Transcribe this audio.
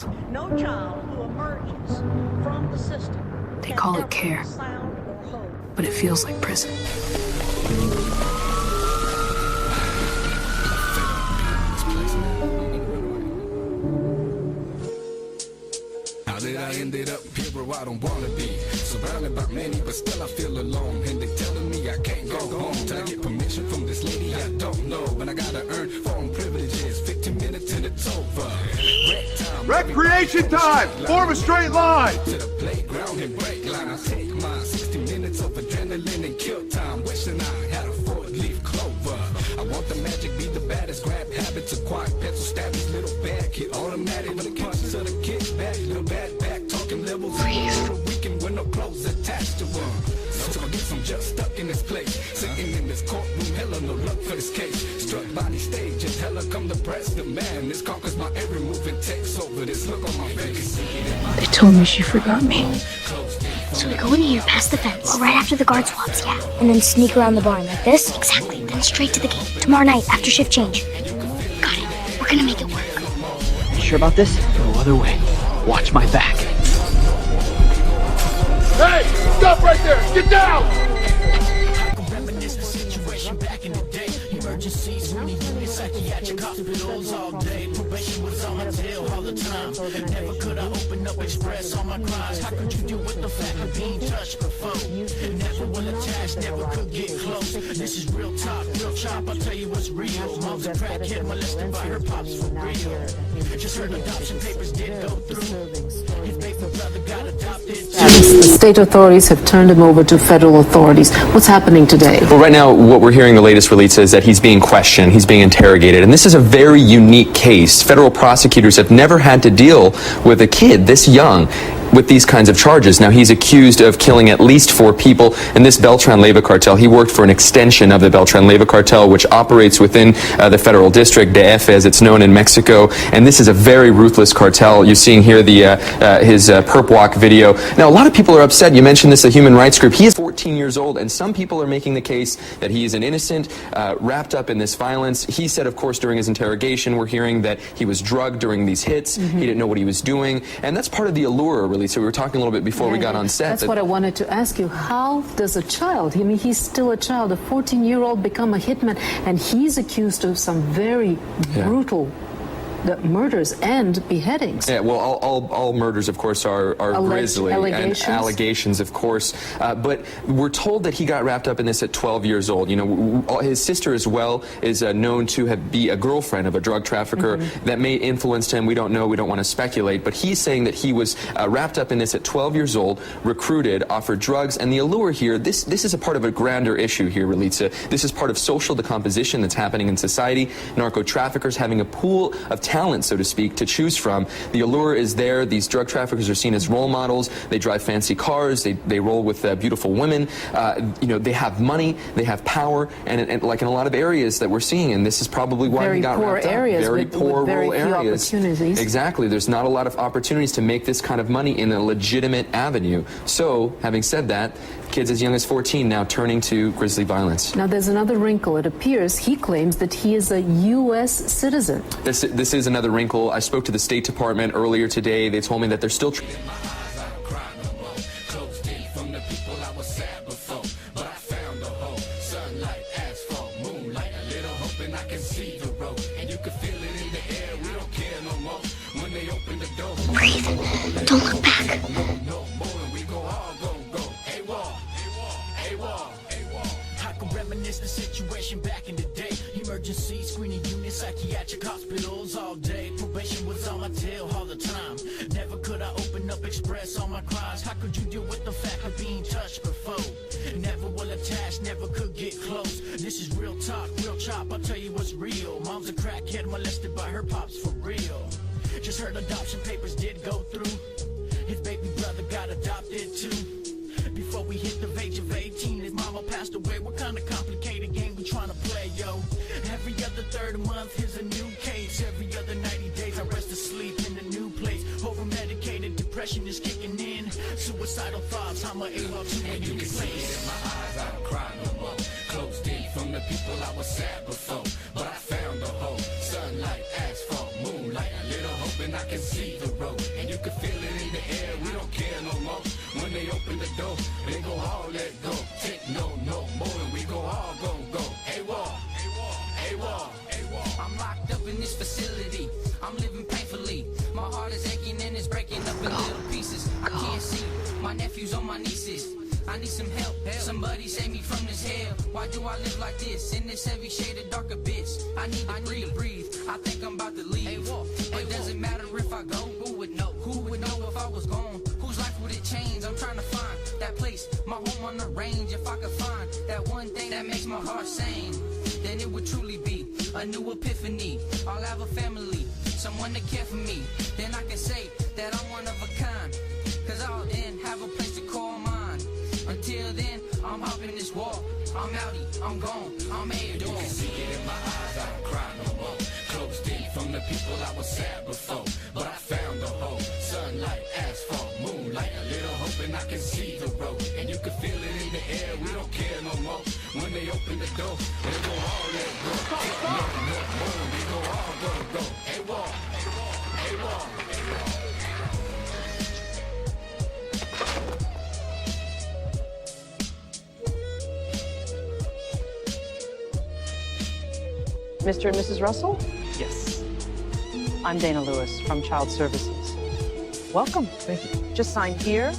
No child who emerges from the system. They call it care, but it feels like prison. How did I ended up here where I don't wanna be? Surrounded by many, but still I feel alone. And they telling me I can't go home till I get permission from this lady I don't know. But I gotta earn foreign privileges. 15 minutes and it's over. Recreation time! Form a straight line! To the playground and break line. I take mine. 60 minutes of adrenaline and kill time. Wishing I had a 4-leaf clover. I want the magic, be the baddest. Grab habits, acquired pencil stabbies. Little bad kid, automatic. When it comes to the kids back, little bad back. Talking levels. Little weekend with no clothes attached to them. So I guess I'm just stuck in this place. Sitting in this courtroom, hella no luck for this case. Struck by these stages, hella come the press. The man, this conquers my every move and takes over. This look on my face. They told me she forgot me. So we go in here past the fence, right after the guard swaps, yeah. And then sneak around the barn like this? Exactly. Then straight to the gate. Tomorrow night, after shift change. Got it. We're gonna make it work. You sure about this? No other way. Watch my back. Hey! Stop right there! Get down! Emergencies, psychiatric hospitals all day. Probation was on my tail all the time. Never could I open up, express all my cries. How could you deal with the fact of being touched before? Never will attach, never could get close. This is real talk, real chop, I'll tell you what's real. Mom's a crackhead molested by her pops for real. Just heard adoption papers did go through. His baby brother got adopted too. The state authorities have turned him over to federal authorities. What's happening today? Well, right now, what we're hearing, the latest release is that he's being questioned, he's being interrogated, and this is a very unique case. Federal prosecutors have never had to deal with a kid this young with these kinds of charges. Now, he's accused of killing at least 4 people in this Beltran-Leyva cartel. He worked for an extension of the Beltran-Leyva cartel, which operates within the federal district, DF, as it's known in Mexico, and this is a very ruthless cartel. You're seeing here his perp walk video. Now, a lot of people are upset. You mentioned this, a human rights group. He is 14 years old, and some people are making the case that he is an innocent, wrapped up in this violence. He said, of course, during his interrogation, we're hearing that he was drugged during these hits. He didn't know what he was doing, and that's part of the allure, really. So we were talking a little bit before we got on set. That's what I wanted to ask you. How does a child, I mean, he's still a child, a 14-year-old become a hitman, and he's accused of some very brutal murders and beheadings. Yeah, well, all murders, of course, are grisly and allegations, of course. But we're told that he got wrapped up in this at 12 years old. You know, his sister as well is known to be a girlfriend of a drug trafficker that may influence him. We don't know. We don't want to speculate. But he's saying that he was wrapped up in this at 12 years old, recruited, offered drugs, and the allure here. This is a part of a grander issue here, Relitza. This is part of social decomposition that's happening in society. Narco traffickers having a pool of talent, so to speak, to choose from. The allure is there. These drug traffickers are seen as role models. They drive fancy cars. They roll with beautiful women. You know, they have money. They have power. And like in a lot of areas that we're seeing, and this is probably why he got wrapped up. Very poor rural areas. Exactly. There's not a lot of opportunities to make this kind of money in a legitimate avenue. So, having said that, kids as young as 14 now turning to grisly violence. Now, there's another wrinkle. It appears he claims that he is a U.S. citizen. This is another wrinkle. I spoke to the State Department earlier today. They told me that they're still Breathe. Don't look back. The situation back in the day. Emergency screening units, psychiatric hospitals all day. Probation was on my tail all the time. Never could I open up, express all my cries. How could you deal with the fact of being touched before? Never will attach, never could get close. This is real talk, real chop, I'll tell you what's real. Mom's a crackhead molested by her pops for real. Just heard adoption papers did go through. His baby brother got adopted too. Before we hit the age of 18, his mama passed away. What kind of complicated game we trying to play, yo? Every other third month, here's a new case. Every other 90 days, I rest asleep in a new place. Over-medicated, depression is kicking in. Suicidal thoughts, I'm a A.W.O.L to a new place. In my eyes, I don't cry no more. Closed in from the people I was sad before. But I found a home. Sunlight, asphalt, moonlight, a little hope, and I can see the road, and you can feel it in the air. We don't care no more. When they open the door, they go all let go. Take no more, and we go all go. A.W.O.L, A.W.O.L, A.W.O.L. I'm locked up in this facility. I'm living painfully. My heart is aching and it's breaking up in little pieces. I can't see my nephews or my nieces. I need some help. Somebody save me from this hell. Why do I live like this in this heavy shade of dark abyss? I need to breathe. I think I'm about to leave. But does it matter if I go? Who would know? Who would know if I was gone? Whose life would it change? I'm trying to find that place, my home on the range. If I could find that one thing that makes my heart sane, then it would truly be a new epiphany. I'll have a family, someone to care for me. Then I can say that I'm one of a kind, cause I'll then have a place to call mine. Until then, I'm hopping this wall. I'm outie, I'm gone, I'm A.W.O.L. You can see it in my eyes, I don't cry no more. Closed in from the people I was sad before, but I found the hope. Sunlight, asphalt, moonlight, a little hope, and I can see the road. And you can feel it in the air, we don't care no more. When they open the door, they go all let go. No more, we go all go. A.W.O.L, A.W.O.L, A.W.O.L. Mr. and Mrs. Russell? Yes. I'm Dana Lewis from Child Services. Welcome. Thank you. Just sign here